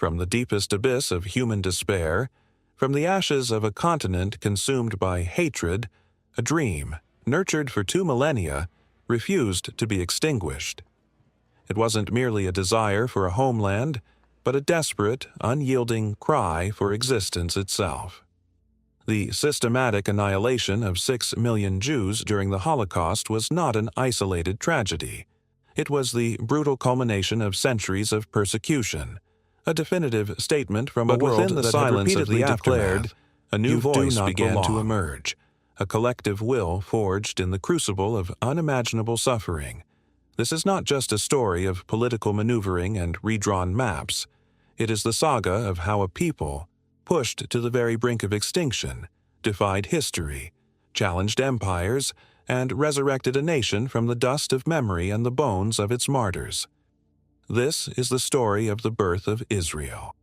from the deepest abyss of human despair, from the ashes of a continent consumed by hatred, a dream, nurtured for 2 millennia, refused to be extinguished. It wasn't merely a desire for a homeland, but a desperate, unyielding cry for existence itself. The systematic annihilation of 6 million Jews during the Holocaust was not an isolated tragedy. It was the brutal culmination of centuries of persecution, a definitive statement from a world within the that silence had of the repeatedly declared, aftermath, a new you do voice not began to belong. emerge, a collective will forged in the crucible of unimaginable suffering. This is not just a story of political maneuvering and redrawn maps. It is the saga of how a people, pushed to the very brink of extinction, defied history, challenged empires, and resurrected a nation from the dust of memory and the bones of its martyrs. This is the story of the birth of Israel.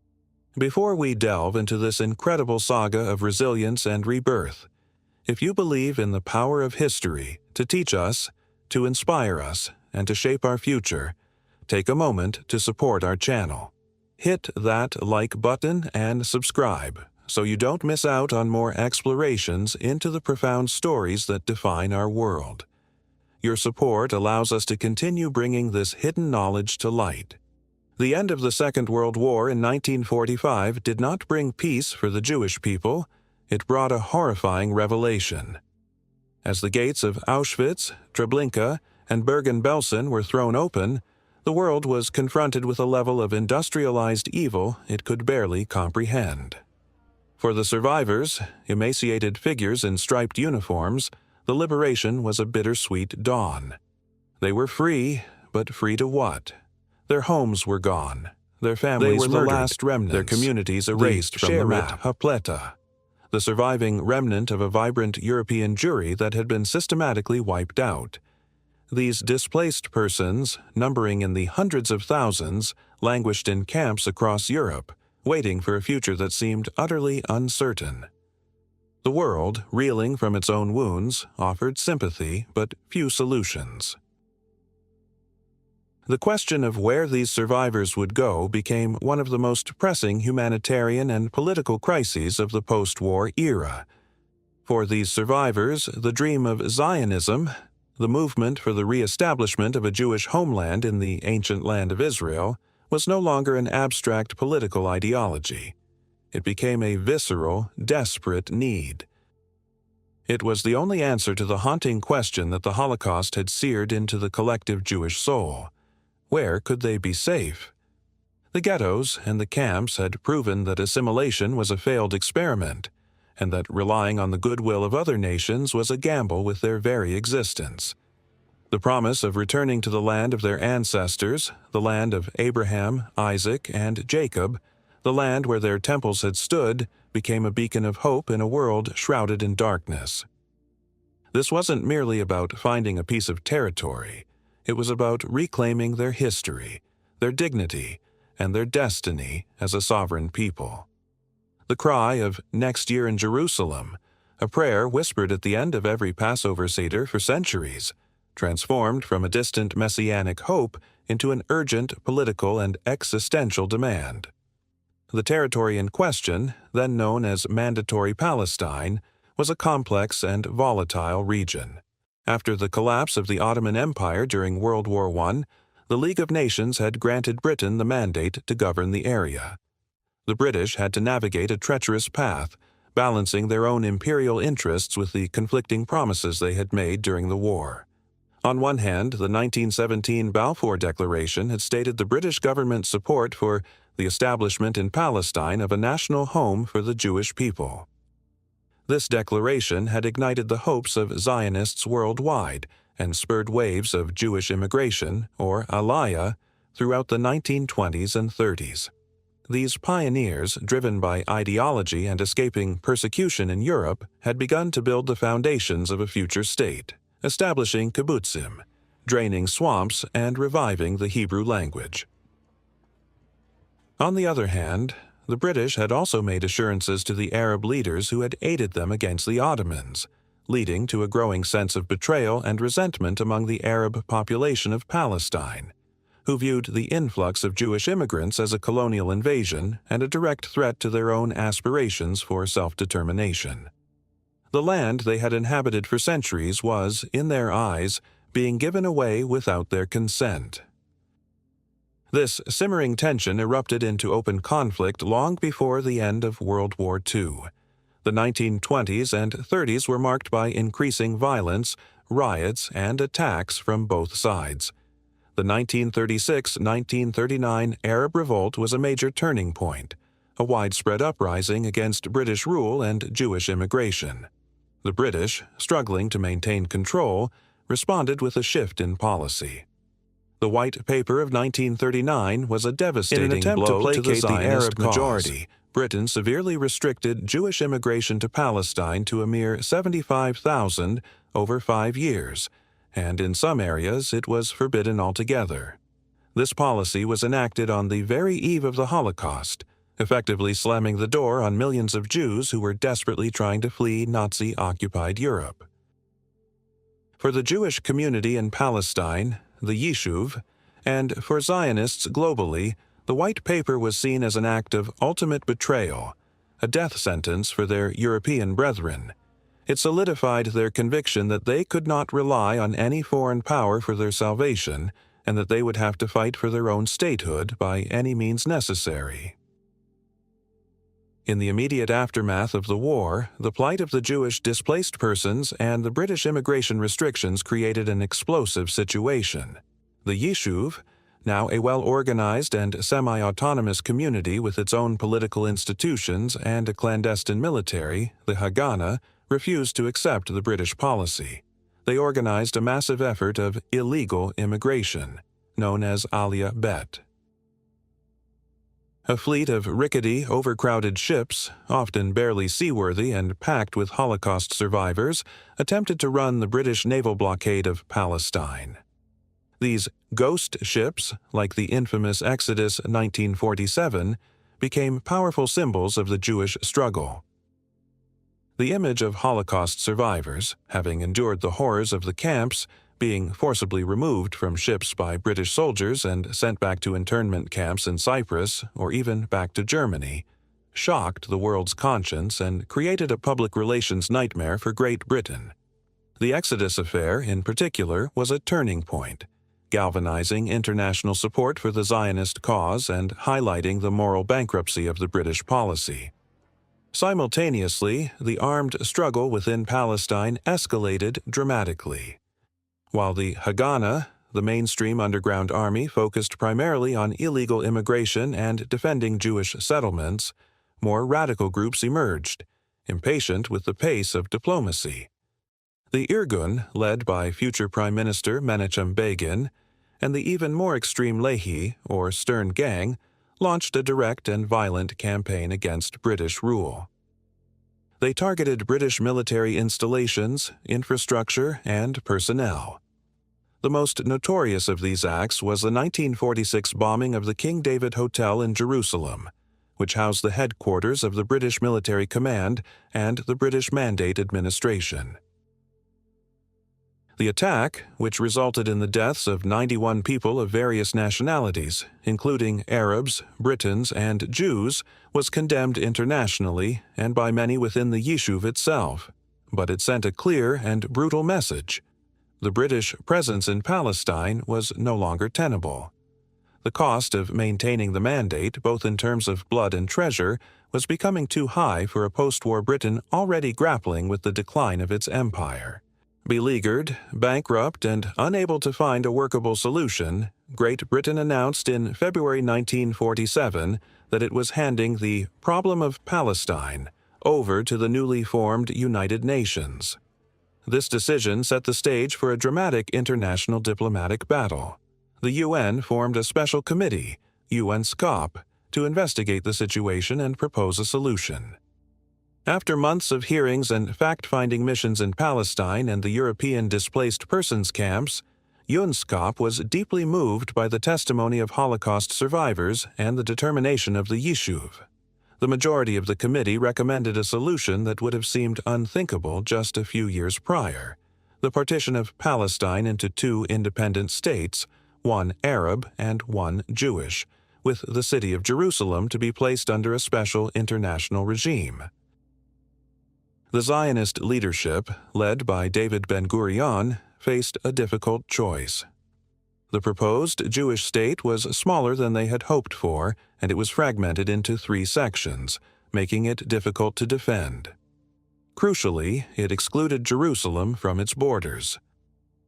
Before we delve into this incredible saga of resilience and rebirth, if you believe in the power of history to teach us, to inspire us, and to shape our future, take a moment to support our channel. Hit that like button and subscribe so you don't miss out on more explorations into the profound stories that define our world. Your support allows us to continue bringing this hidden knowledge to light. The end of the Second World War in 1945 did not bring peace for the Jewish people. It brought a horrifying revelation. As the gates of Auschwitz, Treblinka, and Bergen-Belsen were thrown open, the world was confronted with a level of industrialized evil it could barely comprehend. For the survivors, emaciated figures in striped uniforms, the liberation was a bittersweet dawn. They were free, but free to what? Their homes were gone. Their families They were the murdered, last remnants, their communities erased from the map. Hapleta, the surviving remnant of a vibrant European Jewry that had been systematically wiped out. These displaced persons, numbering in the hundreds of thousands, languished in camps across Europe, waiting for a future that seemed utterly uncertain. The world, reeling from its own wounds, offered sympathy but few solutions. The question of where these survivors would go became one of the most pressing humanitarian and political crises of the post-war era. For these survivors, the dream of Zionism, the movement for the re-establishment of a Jewish homeland in the ancient land of Israel, was no longer an abstract political ideology. It became a visceral, desperate need. It was the only answer to the haunting question that the Holocaust had seared into the collective Jewish soul. Where could they be safe? The ghettos and the camps had proven that assimilation was a failed experiment, and that relying on the goodwill of other nations was a gamble with their very existence. The promise of returning to the land of their ancestors, the land of Abraham, Isaac, and Jacob, the land where their temples had stood, became a beacon of hope in a world shrouded in darkness. This wasn't merely about finding a piece of territory. It was about reclaiming their history, their dignity, and their destiny as a sovereign people. The cry of "Next Year in Jerusalem," a prayer whispered at the end of every Passover Seder for centuries, transformed from a distant messianic hope into an urgent political and existential demand. The territory in question, then known as Mandatory Palestine, was a complex and volatile region. After the collapse of the Ottoman Empire during World War I, the League of Nations had granted Britain the mandate to govern the area. The British had to navigate a treacherous path, balancing their own imperial interests with the conflicting promises they had made during the war. On one hand, the 1917 Balfour Declaration had stated the British government's support for the establishment in Palestine of a national home for the Jewish people. This declaration had ignited the hopes of Zionists worldwide and spurred waves of Jewish immigration, or Aliyah, throughout the 1920s and 30s. These pioneers, driven by ideology and escaping persecution in Europe, had begun to build the foundations of a future state, establishing kibbutzim, draining swamps and reviving the Hebrew language. On the other hand, the British had also made assurances to the Arab leaders who had aided them against the Ottomans, leading to a growing sense of betrayal and resentment among the Arab population of Palestine. who viewed the influx of Jewish immigrants as a colonial invasion and a direct threat to their own aspirations for self-determination. The land they had inhabited for centuries was, in their eyes, being given away without their consent. This simmering tension erupted into open conflict long before the end of World War II. The 1920s and 30s were marked by increasing violence, riots, and attacks from both sides. The 1936–1939 Arab Revolt was a major turning point, a widespread uprising against British rule and Jewish immigration. The British, struggling to maintain control, responded with a shift in policy. The White Paper of 1939 was a devastating blow to the Zionist majority. Britain severely restricted Jewish immigration to Palestine to a mere 75,000 over 5 years, and in some areas it was forbidden altogether. This policy was enacted on the very eve of the Holocaust, effectively slamming the door on millions of Jews who were desperately trying to flee Nazi-occupied Europe. For the Jewish community in Palestine, the Yishuv, and for Zionists globally, the White Paper was seen as an act of ultimate betrayal, a death sentence for their European brethren. It solidified their conviction that they could not rely on any foreign power for their salvation, and that they would have to fight for their own statehood by any means necessary. In the immediate aftermath of the war, the plight of the Jewish displaced persons and the British immigration restrictions created an explosive situation. The Yishuv, now a well-organized and semi-autonomous community with its own political institutions and a clandestine military, the Haganah, refused to accept the British policy. They organized a massive effort of illegal immigration, known as Aliyah Bet. A fleet of rickety, overcrowded ships, often barely seaworthy and packed with Holocaust survivors, attempted to run the British naval blockade of Palestine. These ghost ships, like the infamous Exodus 1947, became powerful symbols of the Jewish struggle. The image of Holocaust survivors, having endured the horrors of the camps, being forcibly removed from ships by British soldiers and sent back to internment camps in Cyprus or even back to Germany, shocked the world's conscience and created a public relations nightmare for Great Britain. The Exodus affair, in particular, was a turning point, galvanizing international support for the Zionist cause and highlighting the moral bankruptcy of the British policy. Simultaneously, the armed struggle within Palestine escalated dramatically. While the Haganah, the mainstream underground army, focused primarily on illegal immigration and defending Jewish settlements, more radical groups emerged, impatient with the pace of diplomacy. The Irgun, led by future Prime Minister Menachem Begin, and the even more extreme Lehi, or Stern Gang, launched a direct and violent campaign against British rule. They targeted British military installations, infrastructure, and personnel. The most notorious of these acts was the 1946 bombing of the King David Hotel in Jerusalem, which housed the headquarters of the British Military Command and the British Mandate Administration. The attack, which resulted in the deaths of 91 people of various nationalities, including Arabs, Britons, and Jews, was condemned internationally and by many within the Yishuv itself, but it sent a clear and brutal message. The British presence in Palestine was no longer tenable. The cost of maintaining the mandate, both in terms of blood and treasure, was becoming too high for a post-war Britain already grappling with the decline of its empire. Beleaguered, bankrupt, and unable to find a workable solution, Great Britain announced in February 1947 that it was handing the problem of Palestine over to the newly formed United Nations. This decision set the stage for a dramatic international diplomatic battle. The UN formed a special committee, UNSCOP, to investigate the situation and propose a solution. After months of hearings and fact-finding missions in Palestine and the European displaced persons camps, UNSCOP was deeply moved by the testimony of Holocaust survivors and the determination of the Yishuv. The majority of the committee recommended a solution that would have seemed unthinkable just a few years prior: the partition of Palestine into 2 independent states, one Arab and one Jewish, with the city of Jerusalem to be placed under a special international regime. The Zionist leadership, led by David Ben-Gurion, faced a difficult choice. The proposed Jewish state was smaller than they had hoped for, and it was fragmented into 3 sections, making it difficult to defend. Crucially, it excluded Jerusalem from its borders.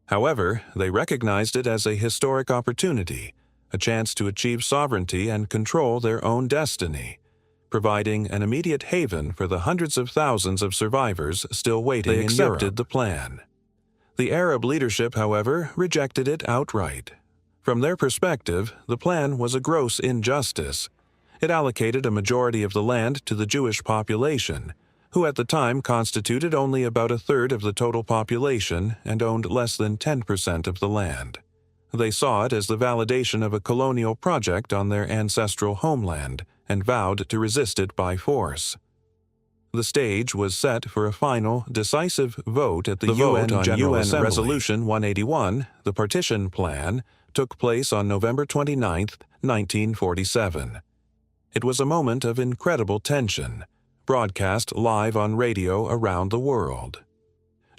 However, they recognized it as a historic opportunity, a chance to achieve sovereignty and control their own destiny, providing an immediate haven for the hundreds of thousands of survivors still waiting in Europe. They accepted the plan. The Arab leadership, however, rejected it outright. From their perspective, the plan was a gross injustice. It allocated a majority of the land to the Jewish population, who at the time constituted only about a third of the total population and owned less than 10% of the land. They saw it as the validation of a colonial project on their ancestral homeland and vowed to resist it by force. The stage was set for a final, decisive vote at the UN General Assembly. Resolution 181, the Partition Plan, took place on November 29, 1947. It was a moment of incredible tension, broadcast live on radio around the world.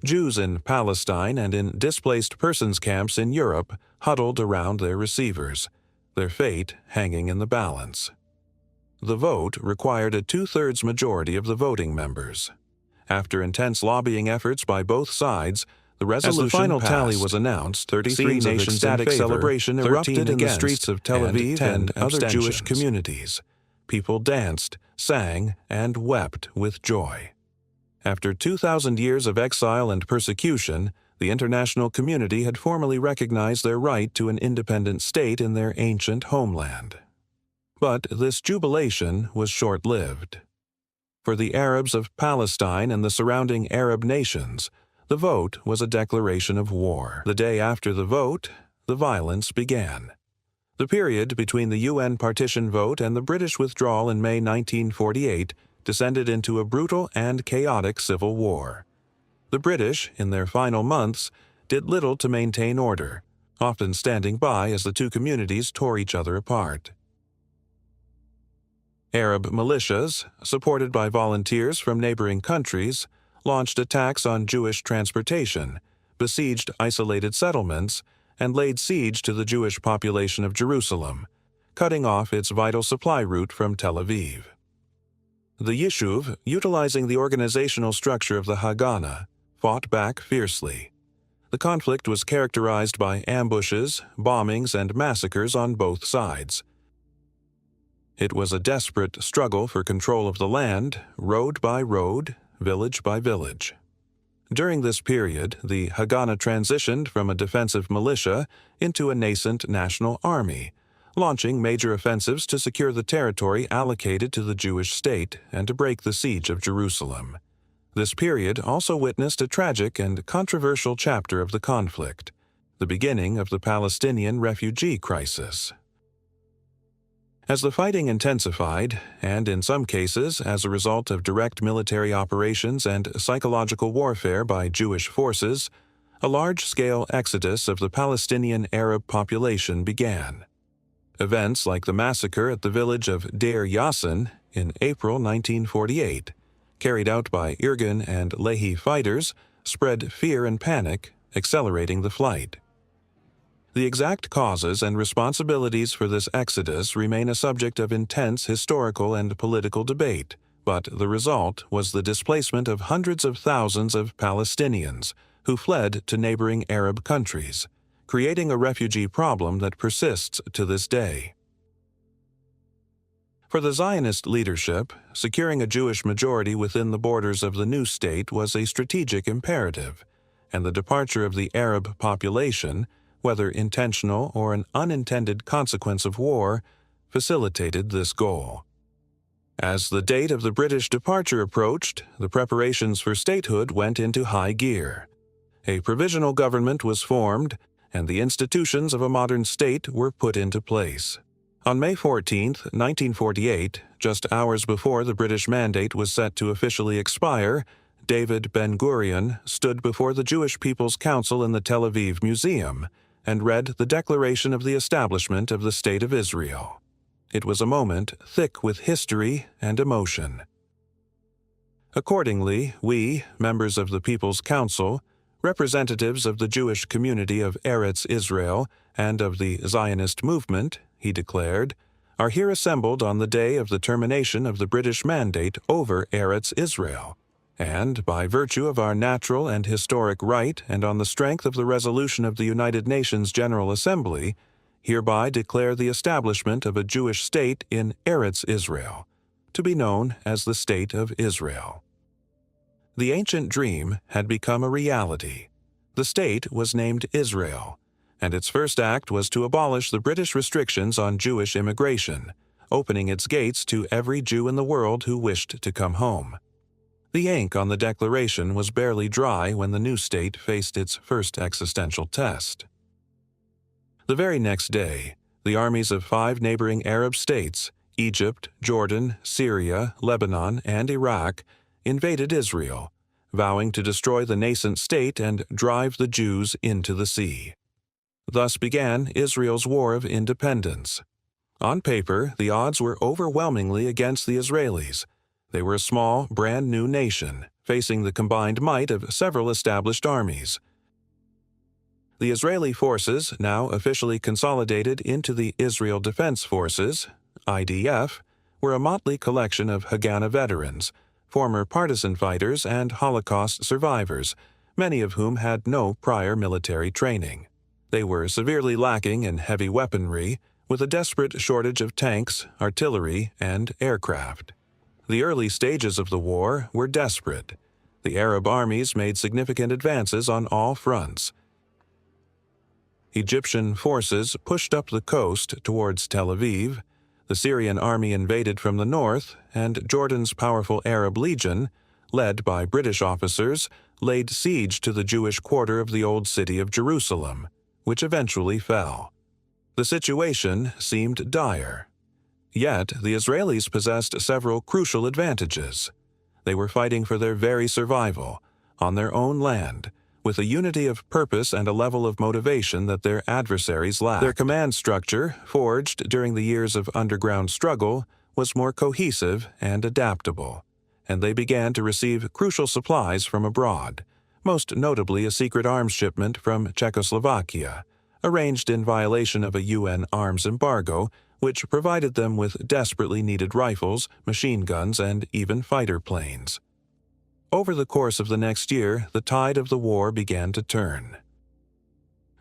Jews in Palestine and in displaced persons camps in Europe huddled around their receivers, their fate hanging in the balance. The vote required a 2/3 majority of the voting members. After intense lobbying efforts by both sides, the resolution passed. As the final tally was announced, 33 nations ecstatic celebration erupted in the streets of Tel Aviv and other Jewish communities. People danced, sang, and wept with joy. After 2,000 years of exile and persecution, the international community had formally recognized their right to an independent state in their ancient homeland. But this jubilation was short-lived. For the Arabs of Palestine and the surrounding Arab nations, the vote was a declaration of war. The day after the vote, the violence began. The period between the UN partition vote and the British withdrawal in May 1948 descended into a brutal and chaotic civil war. The British, in their final months, did little to maintain order, often standing by as the two communities tore each other apart. Arab militias, supported by volunteers from neighboring countries, launched attacks on Jewish transportation, besieged isolated settlements, and laid siege to the Jewish population of Jerusalem, cutting off its vital supply route from Tel Aviv. The Yishuv, utilizing the organizational structure of the Haganah, fought back fiercely. The conflict was characterized by ambushes, bombings, and massacres on both sides. It was a desperate struggle for control of the land, road by road, village by village. During this period, the Haganah transitioned from a defensive militia into a nascent national army, launching major offensives to secure the territory allocated to the Jewish state and to break the siege of Jerusalem. This period also witnessed a tragic and controversial chapter of the conflict, the beginning of the Palestinian refugee crisis. As the fighting intensified, and in some cases as a result of direct military operations and psychological warfare by Jewish forces, a large-scale exodus of the Palestinian Arab population began. Events like the massacre at the village of Deir Yassin in April 1948, carried out by Irgun and Lehi fighters, spread fear and panic, accelerating the flight. The exact causes and responsibilities for this exodus remain a subject of intense historical and political debate, but the result was the displacement of hundreds of thousands of Palestinians who fled to neighboring Arab countries, creating a refugee problem that persists to this day. For the Zionist leadership, securing a Jewish majority within the borders of the new state was a strategic imperative, and the departure of the Arab population, whether intentional or an unintended consequence of war, facilitated this goal. As the date of the British departure approached, the preparations for statehood went into high gear. A provisional government was formed, and the institutions of a modern state were put into place. On May 14, 1948, just hours before the British mandate was set to officially expire, David Ben-Gurion stood before the Jewish People's Council in the Tel Aviv Museum, and read the declaration of the establishment of the State of Israel. It was a moment thick with history and emotion. Accordingly, we, members of the People's Council, representatives of the Jewish community of Eretz Israel and of the Zionist movement, he declared, are here assembled on the day of the termination of the British mandate over Eretz Israel, and, by virtue of our natural and historic right and on the strength of the resolution of the United Nations General Assembly, hereby declare the establishment of a Jewish state in Eretz Israel, to be known as the State of Israel. The ancient dream had become a reality. The state was named Israel, and its first act was to abolish the British restrictions on Jewish immigration, opening its gates to every Jew in the world who wished to come home. The ink on the declaration was barely dry when the new state faced its first existential test. The very next day, the armies of 5 neighboring Arab states, Egypt, Jordan, Syria, Lebanon, and Iraq, invaded Israel, vowing to destroy the nascent state and drive the Jews into the sea. Thus began Israel's War of Independence. On paper, the odds were overwhelmingly against the Israelis. They were a small, brand-new nation, facing the combined might of several established armies. The Israeli forces, now officially consolidated into the Israel Defense Forces, IDF, were a motley collection of Haganah veterans, former partisan fighters and Holocaust survivors, many of whom had no prior military training. They were severely lacking in heavy weaponry, with a desperate shortage of tanks, artillery, and aircraft. The early stages of the war were desperate. The Arab armies made significant advances on all fronts. Egyptian forces pushed up the coast towards Tel Aviv, the Syrian army invaded from the north, and Jordan's powerful Arab Legion, led by British officers, laid siege to the Jewish quarter of the old city of Jerusalem, which eventually fell. The situation seemed dire. Yet, the Israelis possessed several crucial advantages. They were fighting for their very survival, on their own land, with a unity of purpose and a level of motivation that their adversaries lacked. Their command structure, forged during the years of underground struggle, was more cohesive and adaptable, and they began to receive crucial supplies from abroad, most notably a secret arms shipment from Czechoslovakia, arranged in violation of a UN arms embargo, which provided them with desperately needed rifles, machine guns, and even fighter planes. Over the course of the next year, the tide of the war began to turn.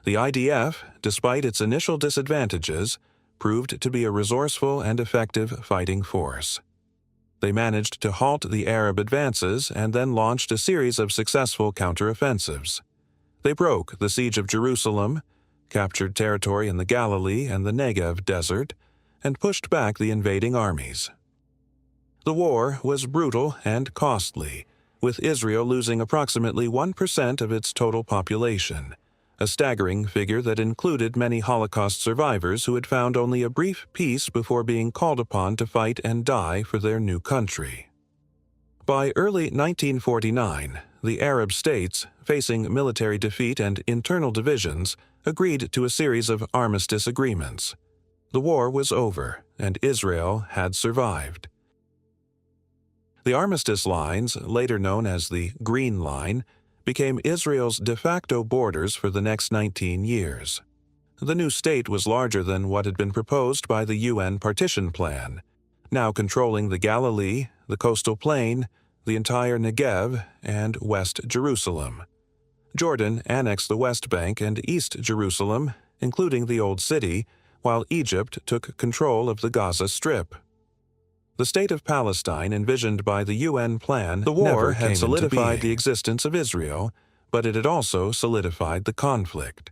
The IDF, despite its initial disadvantages, proved to be a resourceful and effective fighting force. They managed to halt the Arab advances and then launched a series of successful counteroffensives. They broke the siege of Jerusalem, captured territory in the Galilee and the Negev desert, and pushed back the invading armies. The war was brutal and costly, with Israel losing approximately 1% of its total population, a staggering figure that included many Holocaust survivors who had found only a brief peace before being called upon to fight and die for their new country. By early 1949, the Arab states, facing military defeat and internal divisions, agreed to a series of armistice agreements. The war was over, and Israel had survived. The armistice lines, later known as the Green Line, became Israel's de facto borders for the next 19 years. The new state was larger than what had been proposed by the UN partition plan, now controlling the Galilee, the coastal plain, the entire Negev, and West Jerusalem. Jordan annexed the West Bank and East Jerusalem, including the Old City, while Egypt took control of the Gaza Strip. The state of Palestine envisioned by the UN plan, the war had solidified the existence of Israel, but it had also solidified the conflict.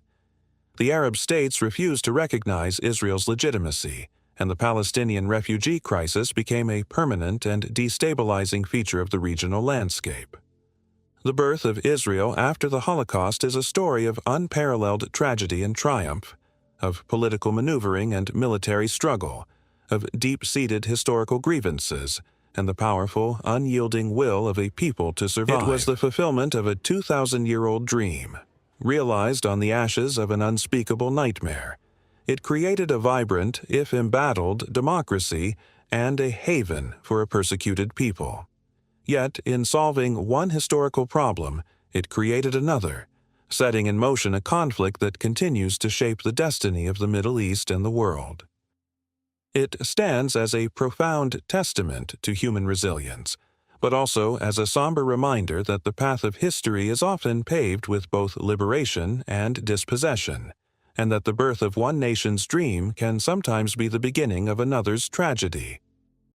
The Arab states refused to recognize Israel's legitimacy, and the Palestinian refugee crisis became a permanent and destabilizing feature of the regional landscape. The birth of Israel after the Holocaust is a story of unparalleled tragedy and triumph, of political maneuvering and military struggle, of deep-seated historical grievances, and the powerful, unyielding will of a people to survive. It was the fulfillment of a 2,000-year-old dream, realized on the ashes of an unspeakable nightmare. It created a vibrant, if embattled, democracy and a haven for a persecuted people. Yet, in solving one historical problem, it created another, setting in motion a conflict that continues to shape the destiny of the Middle East and the world. It stands as a profound testament to human resilience, but also as a somber reminder that the path of history is often paved with both liberation and dispossession, and that the birth of one nation's dream can sometimes be the beginning of another's tragedy.